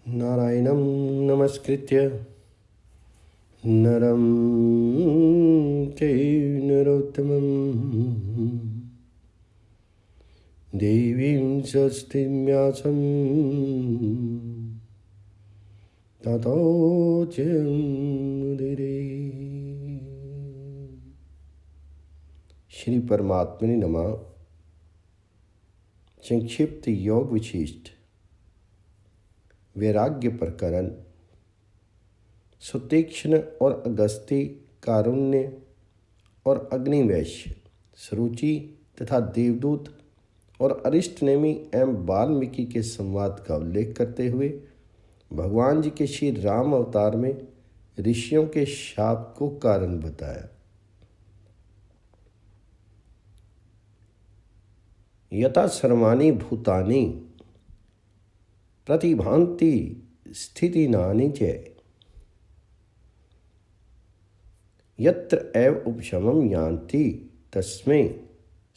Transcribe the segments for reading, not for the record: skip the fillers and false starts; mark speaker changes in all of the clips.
Speaker 1: नारायणं नमस्कृत्य नरं चैव नरोत्तमं देवीं सरस्वतीं व्यासं ततो जयमुदीरये। श्री परमात्मने नमः। संक्षिप्त योग विशिष्ट वैराग्य प्रकरण। सुतीक्ष्ण और अगस्ती, कारुण्य और अग्निवैश्य, सरुचि तथा देवदूत और अरिष्टनेमी एवं वाल्मीकि के संवाद का उल्लेख करते हुए भगवान जी के श्री राम अवतार में ऋषियों के शाप को कारण बताया। यथा सर्वाणि भूतानि प्रतिभान्ति स्थितिनानि च यत्र एव उपशमं यान्ति तस्मै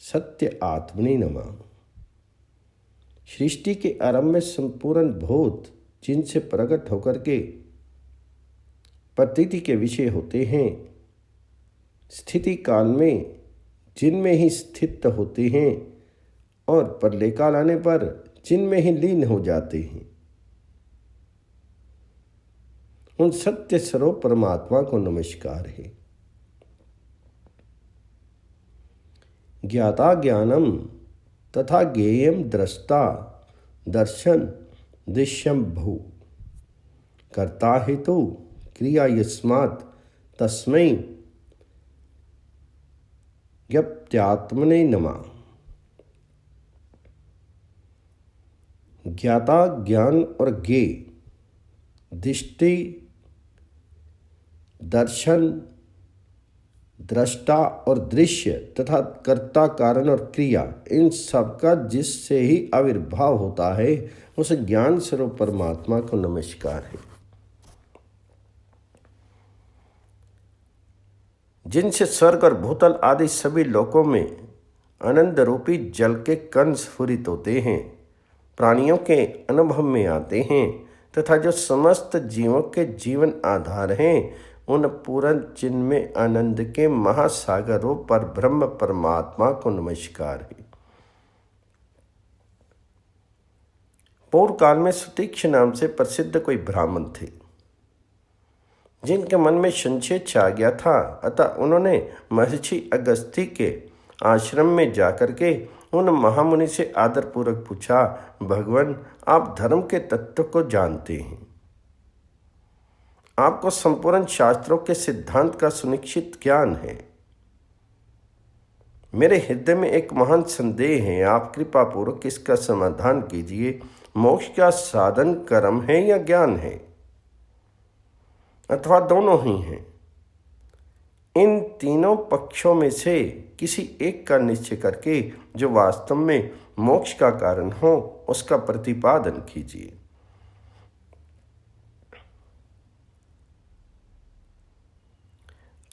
Speaker 1: सत्य आत्मने नमः। सृष्टि के आरंभ में संपूर्ण भूत जिनसे प्रकट होकर के प्रतीति के विषय होते हैं, स्थिति काल में जिनमें ही स्थित होते हैं और प्रलय काल आने पर जिनमें ही लीन हो जाते हैं, उन सत्य स्वरूप परमात्मा को नमस्कार है। ज्ञाता ज्ञानम तथा ज्ञेयम दृष्टा दर्शन दृश्यम भू कर्ता हेतु क्रिया यस्मात् तस्मै ज्ञप्त्यात्मने नमः। ज्ञाता ज्ञान और ज्ञेय, दृष्टि दर्शन, दृष्टा और दृश्य तथा कर्ता कारण और क्रिया, इन सब का जिससे ही आविर्भाव होता है उस ज्ञान स्वरूप परमात्मा को नमस्कार है। जिनसे स्वर्ग और भूतल आदि सभी लोकों में आनंद रूपी जल के कण स्फुरित होते हैं, प्राणियों के अनुभव में आते हैं तथा जो समस्त जीवों के जीवन आधार हैं, उन पूर्ण चिन्मय आनंद के महासागर रूप पर ब्रह्म परमात्मा को नमस्कार है। पूर्व काल में सुतीक्ष्ण नाम से प्रसिद्ध कोई ब्राह्मण थे, जिनके मन में संशय छा गया था। अतः उन्होंने महर्षि अगस्त्य के आश्रम में जाकर के उन महामुनि से आदरपूर्वक पूछा, भगवान, आप धर्म के तत्व को जानते हैं, आपको संपूर्ण शास्त्रों के सिद्धांत का सुनिश्चित ज्ञान है। मेरे हृदय में एक महान संदेह है, आप कृपा पूर्वक इसका समाधान कीजिए। मोक्ष का साधन कर्म है या ज्ञान है, अथवा दोनों ही हैं? इन तीनों पक्षों में से किसी एक का निश्चय करके जो वास्तव में मोक्ष का कारण हो उसका प्रतिपादन कीजिए।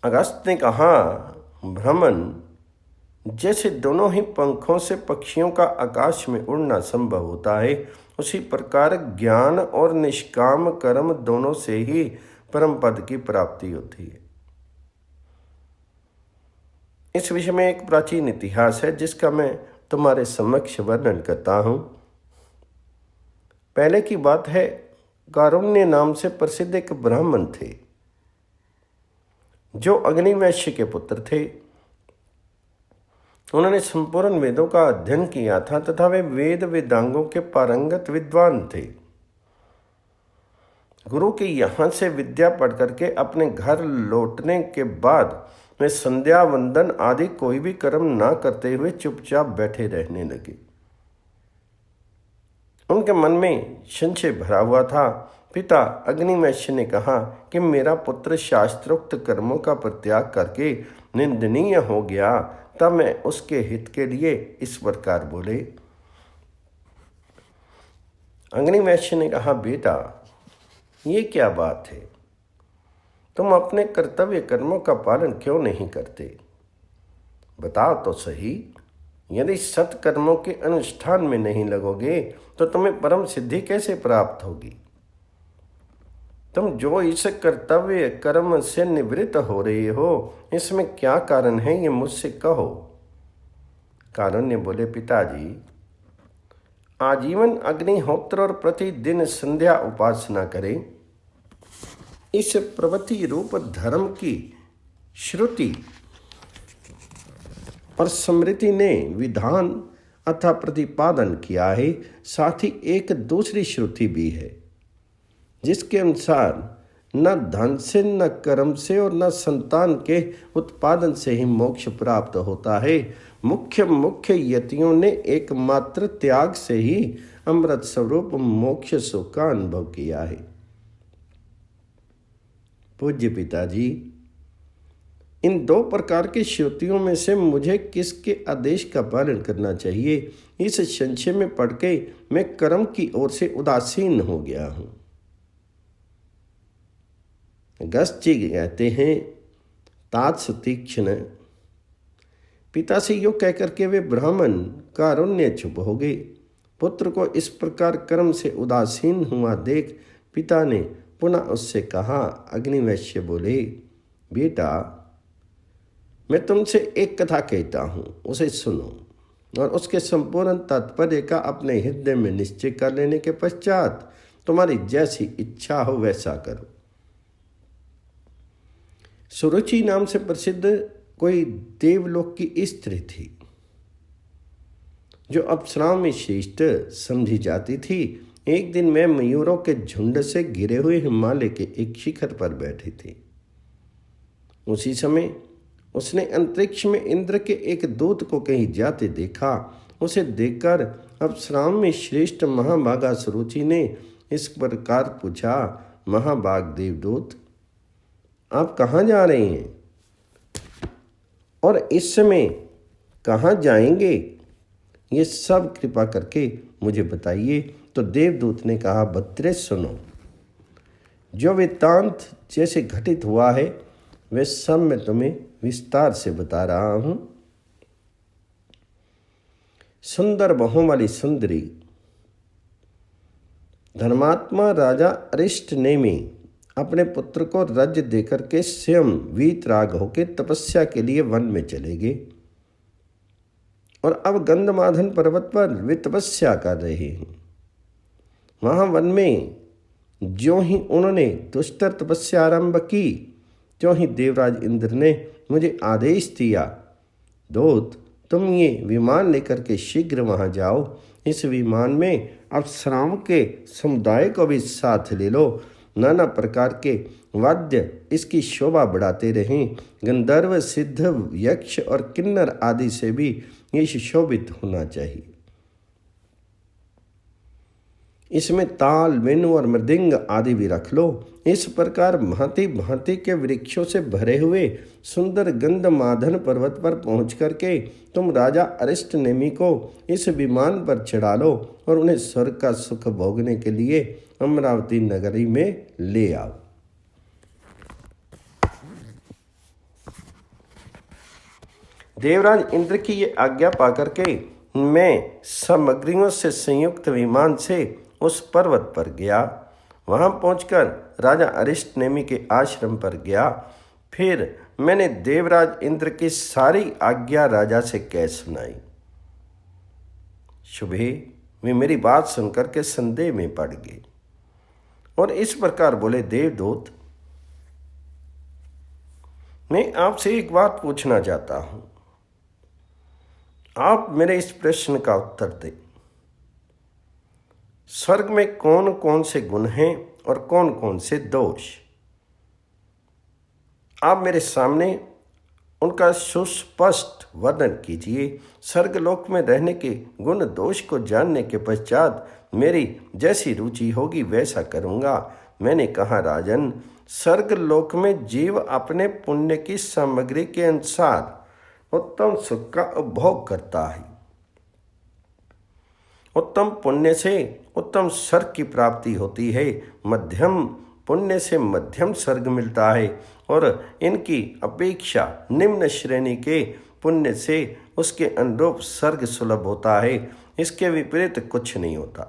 Speaker 1: अगस्त ने कहा, ब्राह्मण, जैसे दोनों ही पंखों से पक्षियों का आकाश में उड़ना संभव होता है, उसी प्रकार ज्ञान और निष्काम कर्म दोनों से ही परम पद की प्राप्ति होती है। इस विषय में एक प्राचीन इतिहास है जिसका मैं तुम्हारे समक्ष वर्णन करता हूँ। पहले की बात है, कारुण्य नाम से प्रसिद्ध एक ब्राह्मण थे जो अग्निवैश्य के पुत्र थे। उन्होंने संपूर्ण वेदों का अध्ययन किया था तथा वे वेद वेदांगों के पारंगत विद्वान थे। गुरु के यहाँ से विद्या पढ़ करके अपने घर लौटने के बाद वे संध्या वंदन आदि कोई भी कर्म ना करते हुए चुपचाप बैठे रहने लगे। उनके मन में संशय भरा हुआ था। पिता अग्निवैश्य ने कहा कि मेरा पुत्र शास्त्रोक्त कर्मों का परित्याग करके निंदनीय हो गया, तब मैं उसके हित के लिए इस प्रकार बोले। अग्निवैश्य ने कहा, बेटा, ये क्या बात है? तुम अपने कर्तव्य कर्मों का पालन क्यों नहीं करते? बताओ तो सही। यदि सत्कर्मों के अनुष्ठान में नहीं लगोगे तो तुम्हें परम सिद्धि कैसे प्राप्त होगी? तुम जो इस कर्तव्य कर्म से निवृत्त हो रहे हो, इसमें क्या कारण है, ये मुझसे कहो। कारुण्य बोले, पिताजी, आजीवन अग्निहोत्र और प्रतिदिन संध्या उपासना करें। इस प्रवृत्ति रूप धर्म की श्रुति और स्मृति ने विधान अथा प्रतिपादन किया है। साथ ही एक दूसरी श्रुति भी है जिसके अनुसार न धन से, न कर्म से और न संतान के उत्पादन से ही मोक्ष प्राप्त होता है। मुख्य यतियों ने एकमात्र त्याग से ही अमृत स्वरूप मोक्ष सुख का अनुभव किया है। पूज्य पिताजी, इन दो प्रकार की श्रुतियों में से मुझे किसके आदेश का पालन करना चाहिए, इस संशय में पड़ के मैं कर्म की ओर से उदासीन हो गया हूं। अगस्त जी कहते हैं, तात सुतीक्ष्ण। पिता से यूँ कहकर के वे ब्राह्मण कारुण्य चुप हो गए। पुत्र को इस प्रकार कर्म से उदासीन हुआ देख पिता ने पुनः उससे कहा। अग्निवैश्य बोले, बेटा, मैं तुमसे एक कथा कहता हूँ, उसे सुनो और उसके संपूर्ण तात्पर्य का अपने हृदय में निश्चय कर लेने के पश्चात तुम्हारी जैसी इच्छा हो वैसा करो। सुरुचि नाम से प्रसिद्ध कोई देवलोक की स्त्री थी जो अप्सराओं में श्रेष्ठ समझी जाती थी। एक दिन मैं मयूरों के झुंड से घिरे हुए हिमालय के एक शिखर पर बैठी थी। उसी समय उसने अंतरिक्ष में इंद्र के एक दूत को कहीं जाते देखा। उसे देखकर अप्सराओं में श्रेष्ठ महाभागा सुरुचि ने इस प्रकार पूछा, महाभाग देवदूत, आप कहाँ जा रहे हैं और इस समय कहाँ जाएंगे, ये सब कृपा करके मुझे बताइए। तो देवदूत ने कहा, भद्रे सुनो, जो वृत्तांत जैसे घटित हुआ है वे सब मैं तुम्हें विस्तार से बता रहा हूं। सुंदर बाहों वाली सुंदरी धर्मात्मा राजा अरिष्टनेमी अपने पुत्र को राज्य देकर के स्वयं वीतराग होकर तपस्या के लिए वन में चले गए और अब गंधमादन पर्वत पर वे तपस्या कर रहे हैं। वहां वन में जो ही उन्होंने दुष्टर तपस्या आरंभ की, त्यों ही देवराज इंद्र ने मुझे आदेश दिया, दूत, तुम ये विमान लेकर के शीघ्र वहां जाओ। इस विमान में अप्सराओं के समुदाय को भी साथ ले लो। नाना प्रकार के वाद्य इसकी शोभा बढ़ाते रहें। गंधर्व, सिद्ध, यक्ष और किन्नर आदि से भी ये सुशोभित होना चाहिए। इसमें ताल, वेणु और मृदंग आदि भी रख लो। इस प्रकार भांति भांति के वृक्षों से भरे हुए सुंदर गंधमादन पर्वत पर पहुंच करके तुम राजा अरिष्टनेमी को इस विमान पर चढ़ा लो और उन्हें स्वर्ग का सुख भोगने के लिए अमरावती नगरी में ले आओ। देवराज इंद्र की ये आज्ञा पाकर के मैं सामग्रियों से संयुक्त विमान से उस पर्वत पर गया। वहां पहुंचकर राजा अरिष्टनेमी के आश्रम पर गया। फिर मैंने देवराज इंद्र की सारी आज्ञा राजा से कह सुनाई। शुभे वे मेरी बात सुनकर के संदेह में पड़ गए और इस प्रकार बोले, देवदूत, मैं आपसे एक बात पूछना चाहता हूं, आप मेरे इस प्रश्न का उत्तर दें। स्वर्ग में कौन कौन से गुण हैं और कौन कौन से दोष, आप मेरे सामने उनका सुस्पष्ट वर्णन कीजिए। स्वर्गलोक में रहने के गुण दोष को जानने के पश्चात मेरी जैसी रुचि होगी वैसा करूँगा। मैंने कहा, राजन, स्वर्गलोक में जीव अपने पुण्य की सामग्री के अनुसार उत्तम सुख का उपभोग करता है। उत्तम पुण्य से उत्तम स्वर्ग की प्राप्ति होती है, मध्यम पुण्य से मध्यम स्वर्ग मिलता है और इनकी अपेक्षा निम्न श्रेणी के पुण्य से उसके अनुरूप स्वर्ग सुलभ होता है। इसके विपरीत कुछ नहीं होता।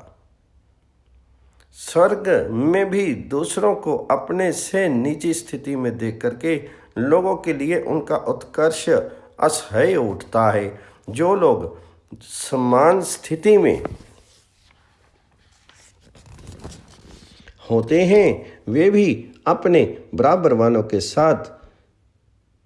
Speaker 1: स्वर्ग में भी दूसरों को अपने से नीची स्थिति में देख करके लोगों के लिए उनका उत्कर्ष असह्य उठता है। जो लोग समान स्थिति में होते हैं वे भी अपने बराबर वालों के साथ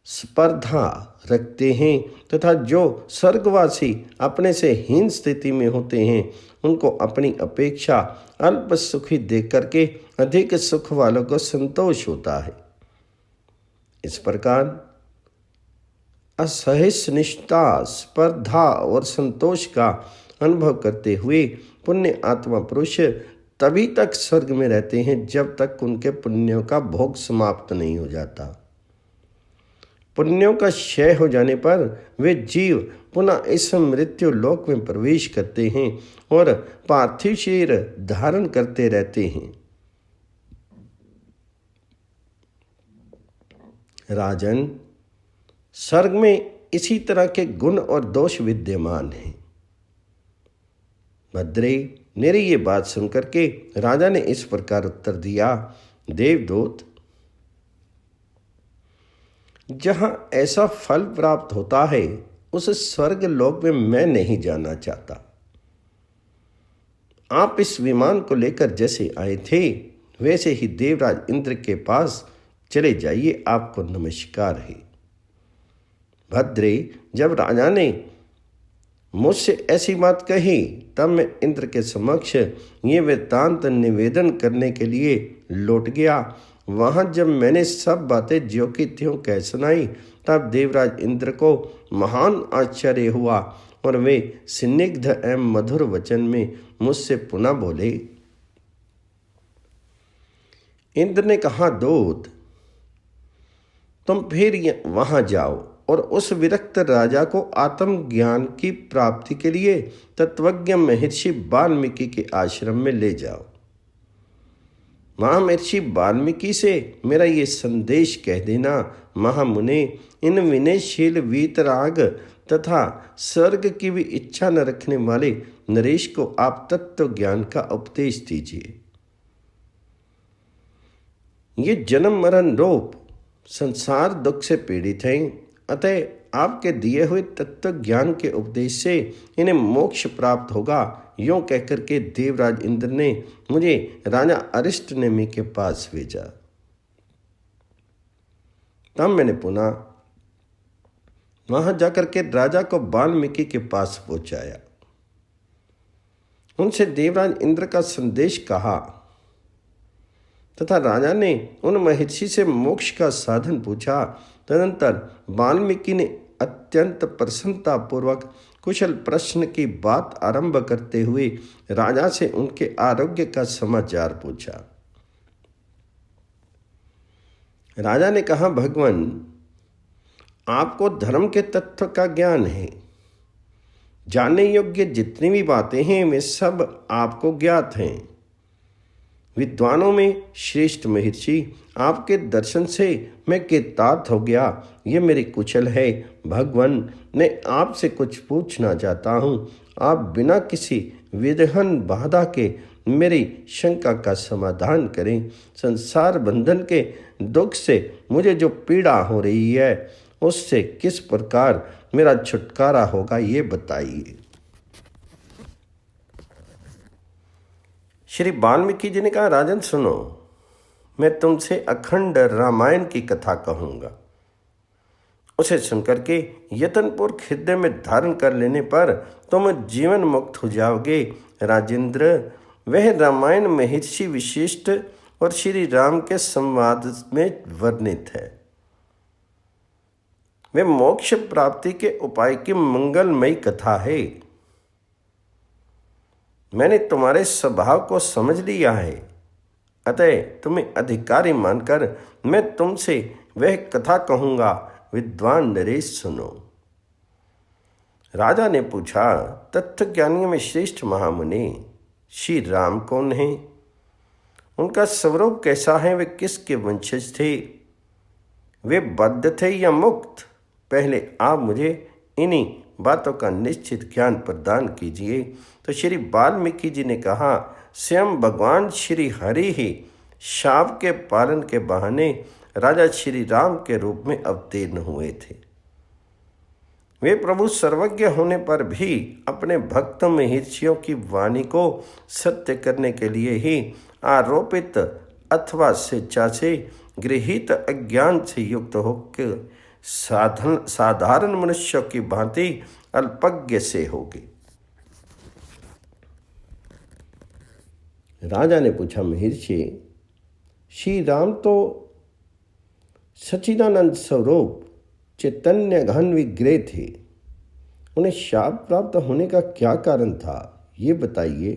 Speaker 1: स्पर्धा रखते हैं तथा जो स्वर्गवासी अपने से हीन स्थिति में होते हैं उनको अपनी अपेक्षा अल्प सुखी देख करके अधिक सुख वालों को संतोष होता है। इस प्रकार असहिष्णुता, स्पर्धा और संतोष का अनुभव करते हुए पुण्य आत्मा पुरुष तभी तक स्वर्ग में रहते हैं जब तक उनके पुण्यों का भोग समाप्त नहीं हो जाता। पुण्यों का क्षय हो जाने पर वे जीव पुनः इस मृत्यु लोक में प्रवेश करते हैं और पार्थिव शरीर धारण करते रहते हैं। राजन, स्वर्ग में इसी तरह के गुण और दोष विद्यमान हैं। भद्रे, मेरी ये बात सुनकर के राजा ने इस प्रकार उत्तर दिया, देवदूत, जहां ऐसा फल प्राप्त होता है उस स्वर्ग लोक में मैं नहीं जाना चाहता। आप इस विमान को लेकर जैसे आए थे वैसे ही देवराज इंद्र के पास चले जाइए, आपको नमस्कार है। भद्रे, जब राजा ने मुझसे ऐसी बात कही तब मैं इंद्र के समक्ष ये वृत्तांत निवेदन करने के लिए लौट गया। वहाँ जब मैंने सब बातें ज्यों की त्यों कह सुनाई तब देवराज इंद्र को महान आश्चर्य हुआ और वे स्निग्ध एवं मधुर वचन में मुझसे पुनः बोले। इंद्र ने कहा, दूत, तुम फिर वहाँ जाओ और उस विरक्त राजा को आत्मज्ञान की प्राप्ति के लिए तत्वज्ञ महर्षि वाल्मीकि के आश्रम में ले जाओ। महर्षि वाल्मीकि से मेरा ये संदेश कह देना, महामुने, इन विनयशील वीतराग तथा स्वर्ग की भी इच्छा न रखने वाले नरेश को आप तत्व ज्ञान का उपदेश दीजिए। ये जन्म मरण रूप संसार दुख से पीड़ित हैं, अतः आपके दिए हुए तत्व ज्ञान के उपदेश से इन्हें मोक्ष प्राप्त होगा। यूं कहकर के देवराज इंद्र ने मुझे राजा अरिष्टनेमि के पास भेजा। तब मैंने पुनः वहां जाकर के राजा को वाल्मीकि के पास पहुंचाया। उनसे देवराज इंद्र का संदेश कहा तथा राजा ने उन महर्षि से मोक्ष का साधन पूछा। तदंतर वाल्मीकि ने अत्यंत प्रसन्नता पूर्वक कुशल प्रश्न की बात आरंभ करते हुए राजा से उनके आरोग्य का समाचार पूछा। राजा ने कहा, भगवान, आपको धर्म के तत्व का ज्ञान है। जानने योग्य जितनी भी बातें हैं वे सब आपको ज्ञात हैं। विद्वानों में श्रेष्ठ महर्षि, आपके दर्शन से मैं कृतार्थ हो गया। ये मेरी कुशल है। भगवान, मैं आपसे कुछ पूछना चाहता हूँ। आप बिना किसी विघ्न बाधा के मेरी शंका का समाधान करें। संसार बंधन के दुख से मुझे जो पीड़ा हो रही है उससे किस प्रकार मेरा छुटकारा होगा, ये बताइए। श्री वाल्मीकि जी ने कहा, राजन सुनो, मैं तुमसे अखंड रामायण की कथा कहूँगा। उसे सुनकर के यत्नपूर्वक हृदय में धारण कर लेने पर तुम जीवन मुक्त हो जाओगे। राजेंद्र, वह रामायण महर्षि विशिष्ट और श्री राम के संवाद में वर्णित है। वे मोक्ष प्राप्ति के उपाय की मंगलमयी कथा है। मैंने तुम्हारे स्वभाव को समझ लिया है, अतः तुम्हें अधिकारी मानकर मैं तुमसे वह कथा कहूँगा। विद्वान नरेश, सुनो। राजा ने पूछा, तत्वज्ञानियों में श्रेष्ठ महामुनि श्री राम कौन है? उनका स्वरूप कैसा है? वे किसके वंशज थे? वे बद्ध थे या मुक्त? पहले आप मुझे इन्हीं बातों का निश्चित ज्ञान प्रदान कीजिए। तो श्री वाल्मीकि जी ने कहा, स्वयं भगवान श्री हरि ही शाप के पालन के बहाने राजा श्री राम के रूप में अवतीर्ण हुए थे। वे प्रभु सर्वज्ञ होने पर भी अपने भक्त महर्षियों की वाणी को सत्य करने के लिए ही आरोपित अथवा स्वेच्छा से गृहीत अज्ञान से युक्त होकर साधारण मनुष्यों की भांति अल्पज्ञ से होगी। राजा ने पूछा, महर्षि, श्री राम तो सच्चिदानंद स्वरूप चैतन्य घन विग्रह थे, उन्हें शाप प्राप्त होने का क्या कारण था, ये बताइए।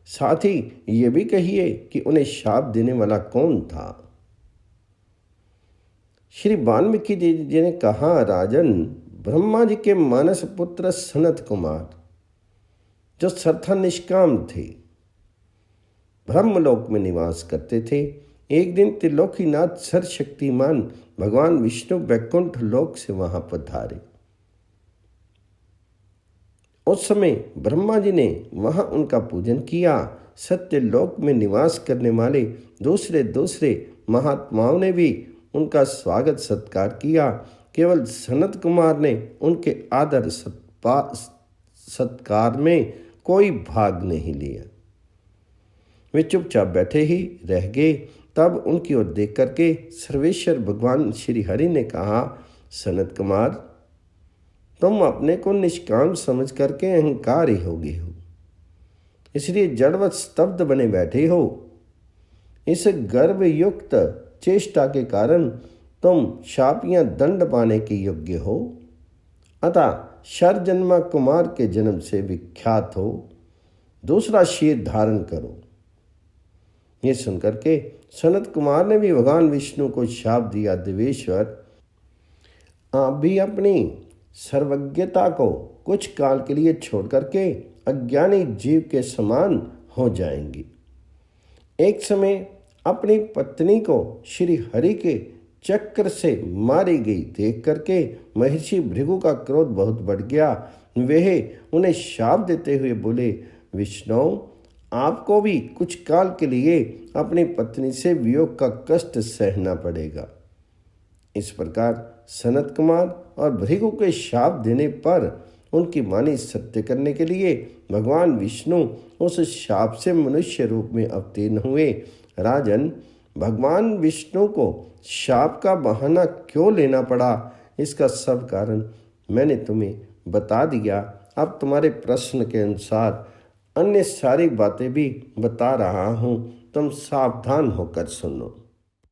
Speaker 1: साथ ही ये भी कहिए कि उन्हें शाप देने वाला कौन था। श्री वाल्मीकि जी ने कहा, राजन, ब्रह्मा जी के मानस पुत्र सनत कुमार, जो सर्वथा निष्काम थे, ब्रह्मलोक में निवास करते थे, एक दिन त्रिलोकीनाथ सर्वशक्तिमान भगवान विष्णु वैकुंठ लोक से वहां पधारे। उस समय ब्रह्मा जी ने वहां उनका पूजन किया। सत्य लोक में निवास करने वाले दूसरे महात्माओं ने भी उनका स्वागत सत्कार किया। केवल सनत कुमार ने उनके आदर सत्कार में कोई भाग नहीं लिया। वे चुपचाप बैठे ही रह गए। तब उनकी ओर देख करके सर्वेश्वर भगवान श्री हरि ने कहा, सनत कुमार, तुम अपने को निष्काम समझ करके अहंकारी हो गए हो, इसलिए जड़वत स्तब्ध बने बैठे हो। इस गर्वयुक्त चेष्टा के कारण तुम शाप या दंड पाने के योग्य हो, अतः शरजन्मा कुमार के जन्म से विख्यात हो, दूसरा शीर धारण करो। ये सुनकर के सनत कुमार ने भी भगवान विष्णु को शाप दिया, देवेश्वर, आप भी अपनी सर्वज्ञता को कुछ काल के लिए छोड़ करके अज्ञानी जीव के समान हो जाएंगी। एक समय अपनी पत्नी को श्री हरि के चक्र से मारी गई देख करके महर्षि भृगु का क्रोध बहुत बढ़ गया। वह उन्हें शाप देते हुए बोले, विष्णु, आपको भी कुछ काल के लिए अपनी पत्नी से वियोग का कष्ट सहना पड़ेगा। इस प्रकार सनत कुमार और भृगु के शाप देने पर उनकी वाणी सत्य करने के लिए भगवान विष्णु उस शाप से मनुष्य रूप में अवतीर्ण हुए। राजन, भगवान विष्णु को शाप का बहाना क्यों लेना पड़ा, इसका सब कारण मैंने तुम्हें बता दिया। अब तुम्हारे प्रश्न के अनुसार अन्य सारी बातें भी बता रहा हूँ, तुम सावधान होकर सुनो।